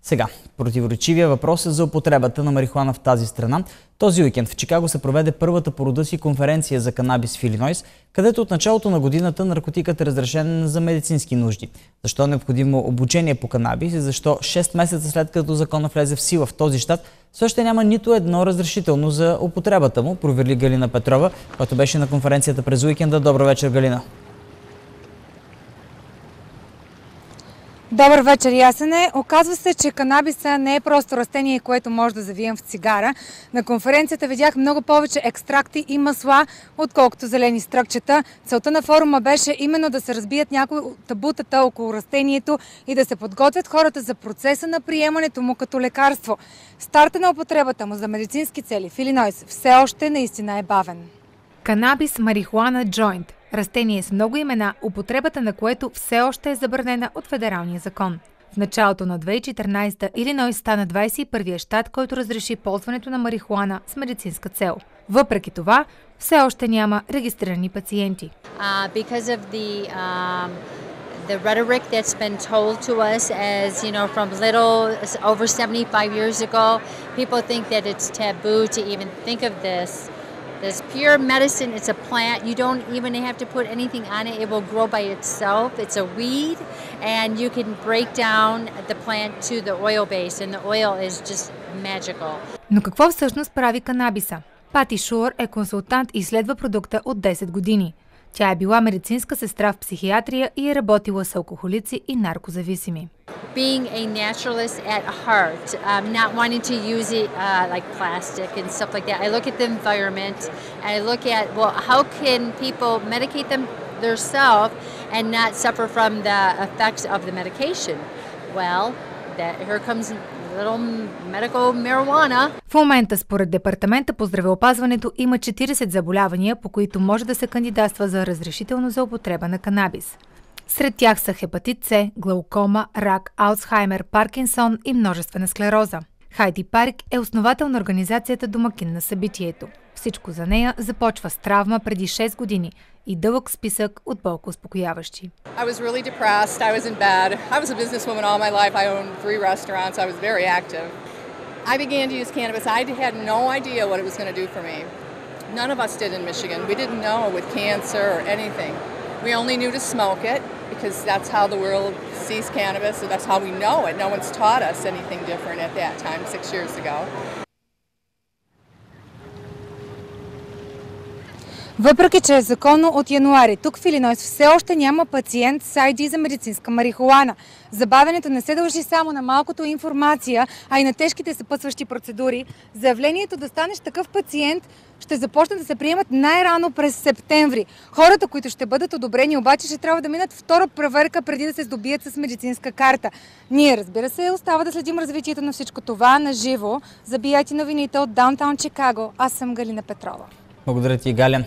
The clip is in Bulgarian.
Сега, противоречивия въпрос е за употребата на марихуана в тази страна. Този уикенд в Чикаго се проведе първата по рода си конференция за канабис в Илинойс, където от началото на годината наркотикът е разрешен за медицински нужди. Защо е необходимо обучение по канабис и защо 6 месеца след като законът влезе в сила в този щат, все още няма нито едно разрешително за употребата му, провери Галина Петрова, която беше на конференцията през уикенда. Добър вечер, Галина. Добър вечер, Ясене. Оказва се, че канабиса не е просто растение, което може да завием в цигара. На конференцията видях много повече екстракти и масла, отколкото зелени стръкчета. Целта на форума беше именно да се разбият някои от табутата около растението и да се подготвят хората за процеса на приемането му като лекарство. Старта на употребата му за медицински цели в Илинойс все още наистина е бавен. Канабис марихуана джойнт. Растение с много имена, употребата на което все още е забранена от федералния закон. В началото на 2014 Илинойс стана 21-я щат, който разреши ползването на марихуана с медицинска цел. Въпреки това, все още няма регистрирани пациенти. The rhetoric that's been told to us as, from little, over 75 years ago, people think that it's taboo to even think of this. This pure medicine, it's a plant. You don't even have to put anything on it. It will grow by itself. It's a weed, and you can break down the plant to the oil base, and the oil is just magical. Но какво всъщност прави канабиса? Пати Шуър е консултант и изследва продукта от 10 години. Тя е била медицинска сестра в психиатрия и е работила с алкохолици и наркозависими. Being a naturalist at heart, not wanting to use it like plastic and stuff like that. I look at the environment and I look at, well, how can people medicate themselves and not suffer from the effects of the medication? Well, here comes little medical marijuana. В момента, според Департамента по здравеопазването, има 40 заболявания, по които може да се кандидатства за разрешително за употреба на канабис. Сред тях са хепатит С, глаукома, рак, Алцхаймер, Паркинсон и множествена склероза. Хайди Парик е основател на организацията Домакин на събитието. Всичко за нея започва с травма преди 6 години и дълъг списък от болкоуспокояващи. I was really depressed. I was in bed. I was a businesswoman all my life. I owned 3 restaurants. I was very active. I began to use cannabis. I had no idea what it was going to do for me. None of us did in Michigan. We didn't know with cancer or anything. We only knew to smoke it because that's how the world sees cannabis, and that's how we know it. No one's taught us anything different at that time, 6 years ago. Въпреки че е законно от януари, тук в Илинойс все още няма пациент с ID за медицинска марихуана. Забавянето не се дължи само на малкото информация, а и на тежките съпътстващи процедури. Заявлението да станеш такъв пациент ще започне да се приемат най-рано през септември. Хората, които ще бъдат одобрени, обаче ще трябва да минат втора проверка преди да се здобият с медицинска карта. Ние, разбира се, остава да следим развитието на всичко това на живо. За BIT новините от Даунтаун Чикаго, аз съм Галина Петрова. Благодаря ти, Галя.